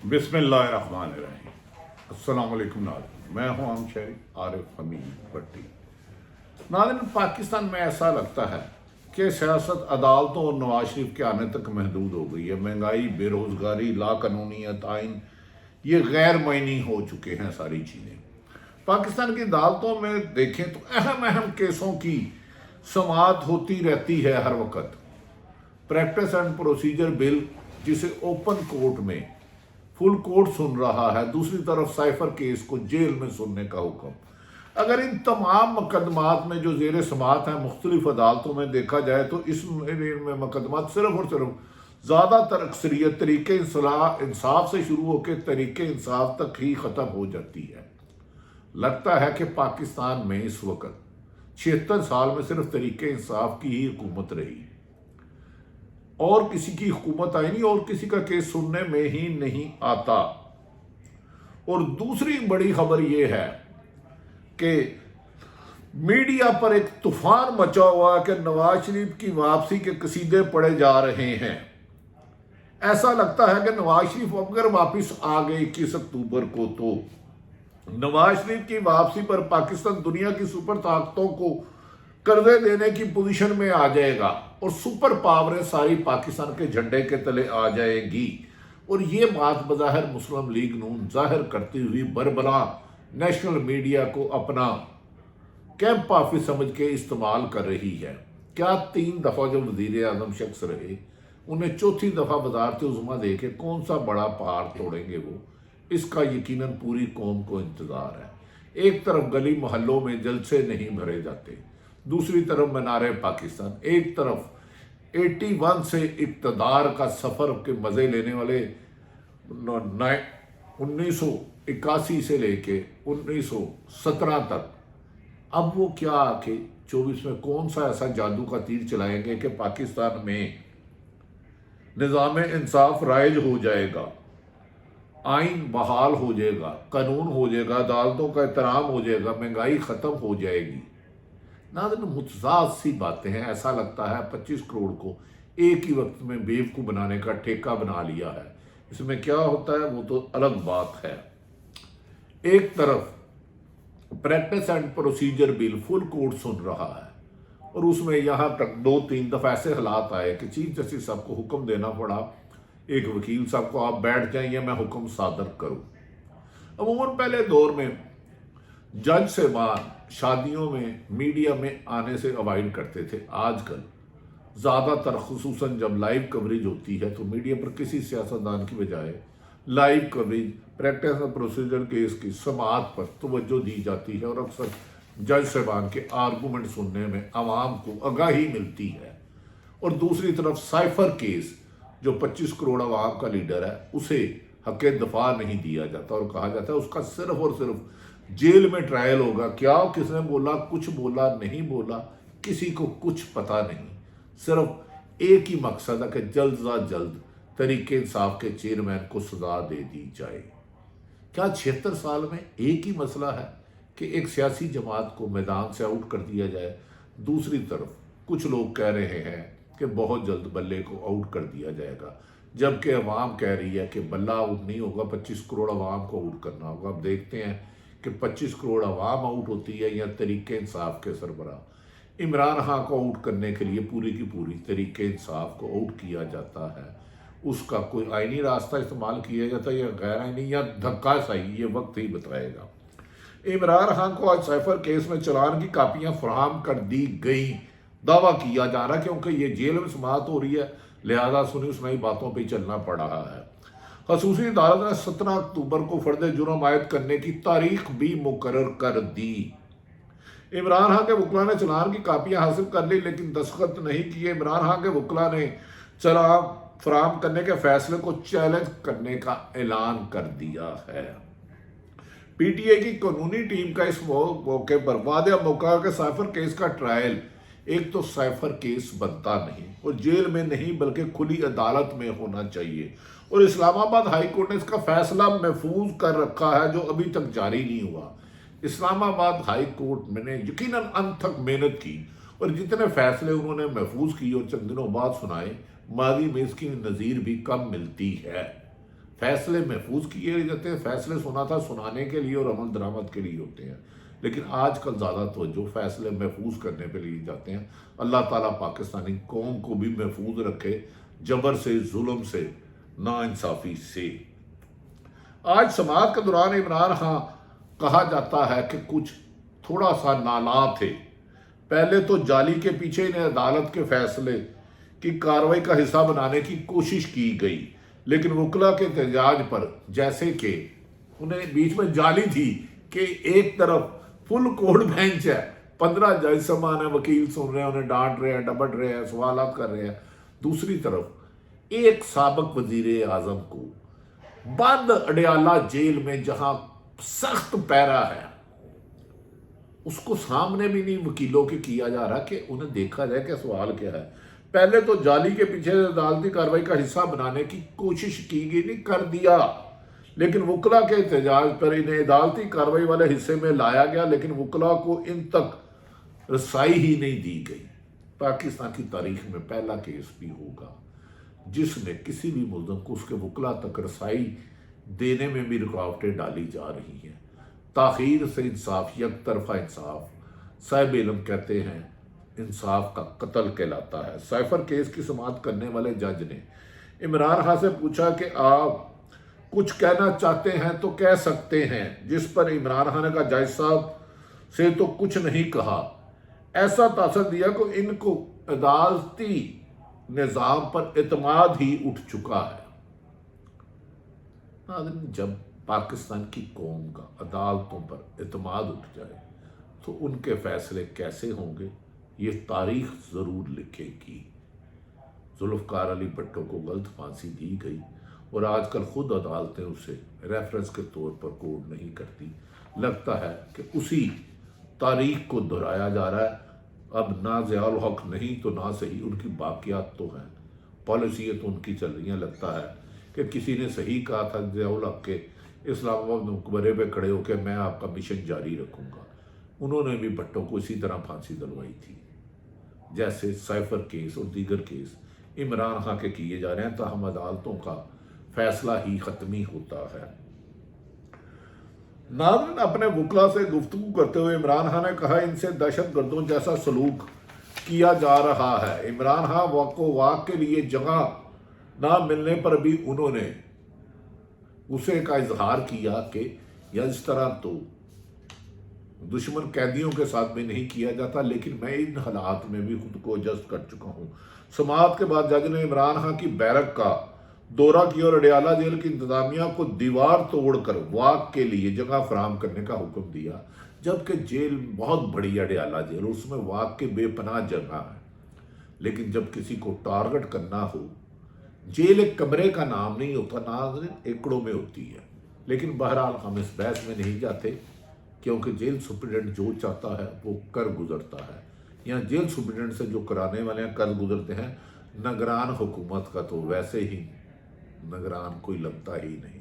बिस्मिल्लाहिर्रहमानिर्रहीम। अस्सलाम वालेकुम नाज़रीन, मैं हूं आम शहरी आरिफ हमीद भट्टी। नाज़रीन, पाकिस्तान में ऐसा लगता है कि सियासत अदालतों और नवाज शरीफ के आने तक महदूद हो गई है। महंगाई, बेरोज़गारी, लाकानूनीयत, आइन ये गैर मायनी हो चुके हैं सारी चीज़ें। पाकिस्तान की अदालतों में देखें तो अहम अहम केसों की समाअत होती रहती है हर वक्त। प्रैक्टिस एंड प्रोसीजर बिल जिसे ओपन कोर्ट में फुल कोर्ट सुन रहा है, दूसरी तरफ साइफर केस को जेल में सुनने का हुक्म। अगर इन तमाम मुकदमात में जो जेर समाअत हैं मुख्तलिफ अदालतों में देखा जाए तो इस में मुकदमात सिर्फ और सिर्फ ज़्यादातर अक्सरियत तरीके इंसाफ से शुरू होकर तरीके इंसाफ तक ही ख़त्म हो जाती है। लगता है कि पाकिस्तान में इस वक्त 76 साल में सिर्फ तरीके इंसाफ की ही हुकूमत रही और किसी की हुकूमत आई नहीं और किसी का केस सुनने में ही नहीं आता। और दूसरी बड़ी खबर यह है कि मीडिया पर एक तूफान मचा हुआ कि नवाज शरीफ की वापसी के कसीदे पढ़े जा रहे हैं। ऐसा लगता है कि नवाज शरीफ अगर वापस आ गए 21 अक्टूबर को तो नवाज शरीफ की वापसी पर पाकिस्तान दुनिया की सुपर ताकतों को कर्जे देने की पोजीशन में आ जाएगा और सुपर पावरें सारी पाकिस्तान के झंडे के तले आ जाएगी। और ये बात बज़ाहिर मुस्लिम लीग नून जाहिर करती हुई बरबरा नेशनल मीडिया को अपना कैंप ऑफिस समझ के इस्तेमाल कर रही है। क्या 3 दफ़ा जो वज़ीर आज़म शख्स रहे उन्हें चौथी दफ़ा वज़ारत उज़्मा दे के कौन सा बड़ा पहाड़ तोड़ेंगे वो, इसका यकीनन पूरी कौम को इंतज़ार है। एक तरफ गली मोहल्लों में जलसे नहीं भरे जाते, दूसरी तरफ मीनार पाकिस्तान, एक तरफ 81 से इक़्तिदार का सफ़र के मज़े लेने वाले 1981 से लेके 1917 तक। अब वो क्या आके 24 में कौन सा ऐसा जादू का तीर चलाएंगे कि पाकिस्तान में निज़ाम इंसाफ राइज हो जाएगा, आइन बहाल हो जाएगा, कानून हो जाएगा, अदालतों का एहतराम हो जाएगा, महंगाई ख़त्म हो जाएगी। नाज़रीन, मुतज़ाद सी बातें हैं। ऐसा लगता है 25 करोड़ को एक ही वक्त में बेवकूफ़ बनाने का ठेका बना लिया है। इसमें क्या होता है वो तो अलग बात है। एक तरफ practice and procedure bill full court सुन रहा है और उसमें यहाँ तक 2-3 दफ़ा ऐसे हालात आए कि चीफ जस्टिस साहब को हुक्म देना पड़ा एक वकील साहब को, आप बैठ जाइए मैं हुक्म सादर करूँ। अमूमन पहले दौर में जज साहबान शादियों में मीडिया में आने से अवॉइड करते थे। आजकल ज़्यादातर खुसूसन जब लाइव कवरेज होती है तो मीडिया पर किसी सियासतदान की बजाय लाइव कवरेज प्रैक्टिस और प्रोसीजर केस की समाअत पर तवज्जो दी जाती है और अक्सर जज साहबान के आर्गूमेंट सुनने में आवाम को आगाही मिलती है। और दूसरी तरफ साइफर केस जो 25 करोड़ आवाम का लीडर है उसे हक़ दफा नहीं दिया जाता और कहा जाता है उसका सिर्फ और सिर्फ जेल में ट्रायल होगा। क्या किसने बोला, कुछ बोला, नहीं बोला, किसी को कुछ पता नहीं। सिर्फ एक ही मकसद है कि जल्द से जल्द तरीके इंसाफ के चेयरमैन को सजा दे दी जाए। क्या 76 साल में एक ही मसला है कि एक सियासी जमात को मैदान से आउट कर दिया जाए। दूसरी तरफ कुछ लोग कह रहे हैं कि बहुत जल्द बल्ले को आउट कर दिया जाएगा, जबकि अवाम कह रही है कि बल्ला आउट नहीं होगा, 25 करोड़ अवाम को आउट करना होगा। अब देखते हैं कि 25 करोड़ अवाम आउट होती है या तरीके इंसाफ के सरबराह इमरान खान को आउट करने के लिए पूरी की पूरी तरीके इंसाफ को आउट किया जाता है। उसका कोई आईनी रास्ता इस्तेमाल किया जाता है या गैर आईनी या धक्का सही, ये वक्त ही बताएगा। इमरान खान को आज साइफर केस में चालान की कापियां फराहम कर दी गई, दावा किया जा रहा है क्योंकि ये जेल में समाअत हो रही है, लिहाजा सुनी सुनाई बातों पर चलना पड़ रहा है। खसूसी अदालत ने 17 अक्टूबर को फर्द जुर्म आयद करने की तारीख भी मुकर्रर कर दी। इमरान खान के वकला ने चालान की कापियां हासिल कर ली लेकिन दस्तखत नहीं किए। इमरान खान के वकला ने चालान फराहम करने के फैसले को चैलेंज करने का ऐलान कर दिया है। पीटीआई की कानूनी टीम का इस मौके पर वादे मौका के साइफर केस का ट्रायल एक तो साइफर केस बनता नहीं और जेल में नहीं बल्कि खुली अदालत में होना चाहिए। और इस्लामाबाद हाई कोर्ट ने इसका फैसला महफूज कर रखा है जो अभी तक जारी नहीं हुआ। इस्लामाबाद हाई कोर्ट ने यकीनन अनथक मेहनत की और जितने फैसले उन्होंने महफूज किए और चंद दिनों बाद सुनाए, माजी में इसकी नज़ीर भी कम मिलती है। फैसले महफूज किए जाते हैं। फैसले सुना था सुनाने के लिए और अमल दरामद के लिए होते हैं, लेकिन आजकल ज़्यादा तवज्जो फैसले महफूज करने पे लिए जाते हैं। अल्लाह ताला पाकिस्तानी कौम को भी महफूज रखे जबर से, जुल्म से, नाइंसाफ़ी से। आज समाअत के दौरान इमरान खां कहा जाता है कि कुछ थोड़ा सा नाला थे। पहले तो जाली के पीछे इन्हें अदालत के फैसले की कार्रवाई का हिस्सा बनाने की कोशिश की गई, लेकिन वकला के एहतजाज पर, जैसे कि उन्हें बीच में जाली थी कि एक तरफ फुल कोर्ट बेंच है, 15 जज समान है, वकील सुन रहे हैं, उन्हें डांट रहे हैं, डबट रहे हैं, सवालात कर रहे हैं। दूसरी तरफ एक साबिक वजीर आजम को बंद अडयाला जेल में जहां सख्त पैरा है, उसको सामने भी नहीं वकीलों के किया जा रहा कि उन्हें देखा जाए कि सवाल क्या है। पहले तो जाली के पीछे अदालती कार्रवाई का हिस्सा बनाने की कोशिश की गई, नहीं कर दिया, लेकिन वकला के एहतजाज पर इन्हें अदालती कार्रवाई वाले हिस्से में लाया गया, लेकिन वकला को इन तक रसाई ही नहीं दी गई। पाकिस्तान की तारीख में पहला केस भी होगा जिसमें किसी भी मुल्ज़िम को उसके वकला तक रसाई देने में भी रुकावटें डाली जा रही हैं। ताख़ीर से इंसाफ, एक तरफा इंसाफ, साहिब इल्म कहते हैं, इंसाफ का कत्ल कहलाता है। साइफर केस की समाअत करने वाले जज ने इमरान खान से पूछा कि आप कुछ कहना चाहते हैं तो कह सकते हैं, जिस पर इमरान खान ने कहा जज साहब से तो कुछ नहीं कहा। ऐसा तासर दिया कि इनको अदालती निज़ाम पर एतमाद ही उठ चुका है। जब पाकिस्तान की कौम का अदालतों पर एतमाद उठ जाए तो उनके फैसले कैसे होंगे, ये तारीख ज़रूर लिखेगी। जुल्फ़कार अली भट्टो को गलत फांसी दी गई और आजकल खुद अदालतें उसे रेफरेंस के तौर पर कोड नहीं करती। लगता है कि उसी तारीख को दोहराया जा रहा है। अब ना ज़ियाउल हक नहीं तो ना सही उनकी बाकियात तो हैं, पॉलिसियाँ तो उनकी चल रही हैं। लगता है कि किसी ने सही कहा था ज़ियाउल हक के इस्लामाबाद मकबरे पे खड़े होकर मैं आपका मिशन जारी रखूँगा। उन्होंने भी भट्टो को इसी तरह फांसी दिलवाई थी। जैसे साइफर केस और दीगर केस इमरान खान के किए जा रहे हैं, तो हम अदालतों का फैसला ही ख़त्मी होता है। नाज़रीन, अपने वकला से गुफ्तगू करते हुए इमरान खान ने कहा इनसे दहशत गर्दों जैसा सलूक किया जा रहा है। इमरान खान को वाक़ के लिए जगह ना मिलने पर भी उन्होंने गुस्से का इजहार किया कि या इस तरह तो दुश्मन कैदियों के साथ भी नहीं किया जाता, लेकिन मैं इन हालात में भी खुद को एडजस्ट कर चुका हूँ। समाअत के बाद जज ने इमरान खान की बैरक का दौरा किया और अडयाला जेल की इंतजामिया को दीवार तोड़कर वाक़ के लिए जगह फराहम करने का हुक्म दिया, जबकि जेल बहुत बड़ी अडयाला जेल, उसमें वाक़ की बेपनाह जगह है। लेकिन जब किसी को टारगेट करना हो, जेल एक कमरे का नाम नहीं होता नाज़रीन, एकड़ों में होती है। लेकिन बहरहाल हम इस बहस में नहीं जाते, क्योंकि जेल सुप्रिटेंडेंट जो चाहता है वो कर गुजरता है। यहाँ जेल सुप्रिटेंडेंट से जो कराने वाले हैं कर गुजरते हैं। निगरान हुकूमत का तो वैसे ही निगरान कोई लगता ही नहीं।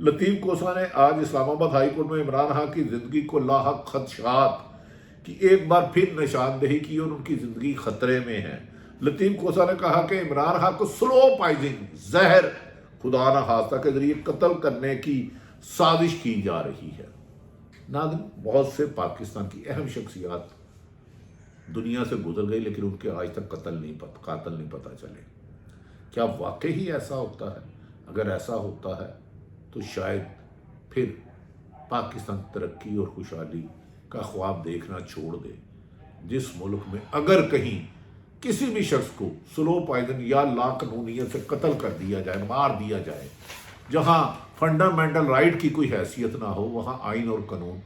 लतीफ़ कोसा ने आज इस्लामाबाद हाई कोर्ट में इमरान खान की ज़िंदगी को लाहक खदशात की एक बार फिर निशानदेही की और उनकी ज़िंदगी खतरे में है। लतीफ़ कोसा ने कहा कि इमरान खान को स्लो पॉइजनिंग, जहर खुदा न खास्ता के जरिए कत्ल करने की साजिश की जा रही है। नाज़रीन, बहुत से पाकिस्तान की अहम शख्सियात दुनिया से गुजर गई, लेकिन उनके आज तक कातिल नहीं पता चले। क्या वाकई ही ऐसा होता है? अगर ऐसा होता है तो शायद फिर पाकिस्तान तरक्की और खुशहाली का ख्वाब देखना छोड़ दे। जिस मुल्क में अगर कहीं किसी भी शख्स को स्लो पॉइजन या लाकानूनियत से कत्ल कर दिया जाए, मार दिया जाए, जहां फंडामेंटल राइट की कोई हैसियत ना हो, वहां आइन और कानून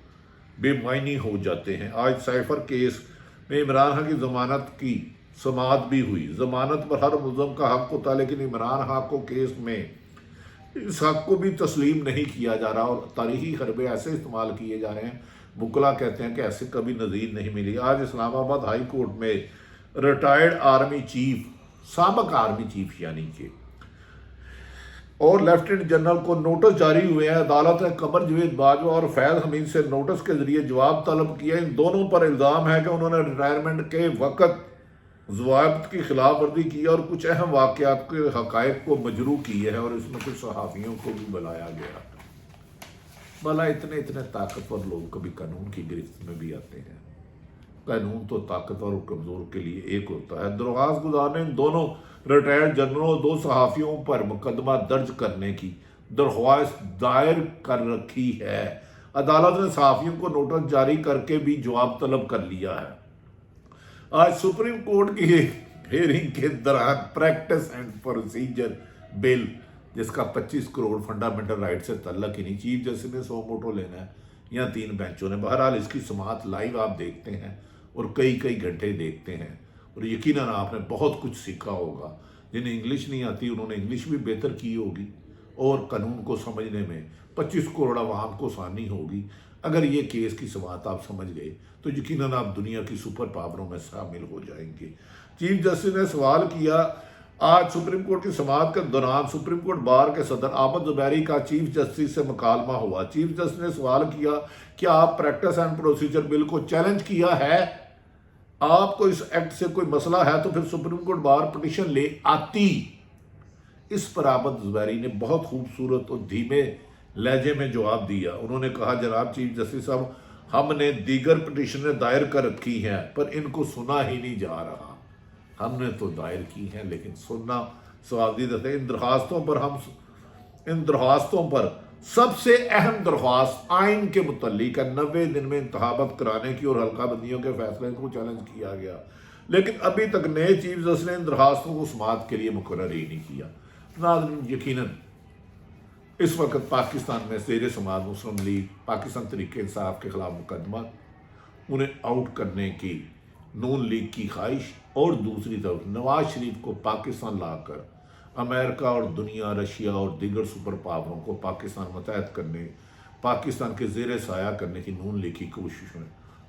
बेमायनी हो जाते हैं। आज साइफर केस में इमरान खान की ज़मानत की समाअत भी हुई। ज़मानत पर हर मुल्ज़िम का हक होता है, लेकिन इमरान खान को केस में इस हक को भी तस्लीम नहीं किया जा रहा और तारीखी हरबे ऐसे इस्तेमाल किए जा रहे हैं। मुकला कहते हैं कि ऐसे कभी नज़ीर नहीं मिली। आज इस्लामाबाद हाई कोर्ट में रिटायर्ड आर्मी चीफ, साबिक आर्मी चीफ यानी कि और लेफ्टिनेंट जनरल को नोटिस जारी हुए हैं। अदालत ने कमर जवेद बाजवा और फैज़ हमीद से नोटिस के जरिए जवाब तलब किया। इन दोनों पर इल्ज़ाम है कि उन्होंने रिटायरमेंट के वक्त ضوابط کی خلاف ورزی کی ہے اور کچھ اہم واقعات کے حقائق کو مجروح کیے ہیں، اور اس میں کچھ صحافیوں کو بھی بلایا گیا۔ بھلا اتنے طاقتور لوگ کبھی قانون کی گرفت میں بھی آتے ہیں؟ قانون تو طاقتور اور کمزور کے لیے ایک ہوتا ہے۔ درخواست گزار نے ان دونوں ریٹائرڈ جنرلوں اور 2 صحافیوں پر مقدمہ درج کرنے کی درخواست دائر کر رکھی ہے۔ عدالت نے صحافیوں کو نوٹس جاری کر کے بھی جواب طلب کر لیا ہے۔ آج سپریم کورٹ کی ہیئرنگ کے دوران پریکٹس اینڈ پروسیجر بل، جس کا 25 کروڑ فنڈامنٹل رائٹ سے تعلق ہی نہیں، چیف جسٹس نے سو موٹو لینا ہے یا 3 بینچوں نے۔ بہرحال اس کی سماعت لائیو آپ دیکھتے ہیں اور کئی گھنٹے دیکھتے ہیں، اور یقیناً آپ نے بہت کچھ سیکھا ہوگا۔ جنہیں انگلش نہیں آتی انہوں نے انگلش بھی بہتر کی ہوگی، اور قانون کو سمجھنے میں 25 کروڑ عوام کو آسانی ہوگی۔ اگر یہ کیس کی سماعت آپ سمجھ گئے تو یقیناً آپ دنیا کی سپر پاوروں میں شامل ہو جائیں گے۔ چیف جسٹس نے سوال کیا، آج سپریم کورٹ کی سماعت کے دوران سپریم کورٹ بار کے صدر عابد زبیری کا چیف جسٹس سے مکالمہ ہوا۔ چیف جسٹس نے سوال کیا، کیا آپ پریکٹس اینڈ پروسیجر بل کو چیلنج کیا ہے؟ آپ کو اس ایکٹ سے کوئی مسئلہ ہے تو پھر سپریم کورٹ بار پٹیشن لے آتی۔ اس پر عابد زبیری نے بہت خوبصورت اور دھیمے لہجے میں جواب دیا۔ انہوں نے کہا، جناب چیف جسٹس صاحب، ہم نے دیگر پٹیشنیں دائر کر رکھی ہیں پر ان کو سنا ہی نہیں جا رہا۔ ہم نے تو دائر کی ہیں لیکن سننا سوادید ہے۔ ان درخواستوں پر سب سے اہم درخواست آئین کے متعلق ہے۔ 90 دن میں انتخابات کرانے کی اور حلقہ بندیوں کے فیصلے کو چیلنج کیا گیا، لیکن ابھی تک نئے چیف جسٹس نے ان درخواستوں کو سماعت کے لیے مقرر ہی نہیں کیا۔ ناظرین، یقیناً اس وقت پاکستان میں زیر سماعت مسلم لیگ، پاکستان تحریک انصاف کے خلاف مقدمات، انہیں آؤٹ کرنے کی نون لیگ کی خواہش، اور دوسری طرف نواز شریف کو پاکستان لا کر امریکہ اور دنیا، رشیا اور دیگر سپر پاوروں کو پاکستان متحد کرنے، پاکستان کے زیر سایہ کرنے کی نون لیگ کی کوششوں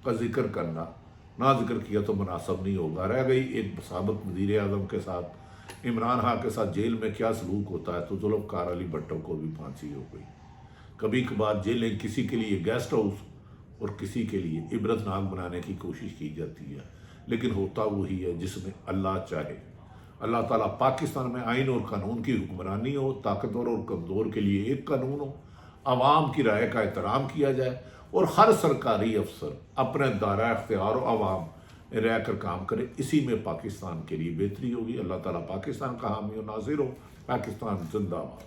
کا ذکر کرنا، نہ ذکر کیا تو مناسب نہیں ہوگا۔ رہ گئی ایک سابق وزیر اعظم کے ساتھ، عمران خان کے ساتھ جیل میں کیا سلوک ہوتا ہے، تو ذوالفقار علی بھٹو کو بھی پھانسی ہو گئی۔ کبھی کبھار جیلیں کسی کے لیے گیسٹ ہاؤس اور کسی کے لیے عبرتناک بنانے کی کوشش کی جاتی ہے، لیکن ہوتا وہی ہے جس میں اللہ چاہے۔ اللہ تعالیٰ پاکستان میں آئین اور قانون کی حکمرانی ہو، طاقتور اور کمزور کے لیے ایک قانون ہو، عوام کی رائے کا احترام کیا جائے، اور ہر سرکاری افسر اپنے دائرہ اختیار و عوام رہ کر کام کرے۔ اسی میں پاکستان کے لیے بہتری ہوگی۔ اللہ تعالیٰ پاکستان کا حامی و ناصر ہو۔ پاکستان زندہ باد۔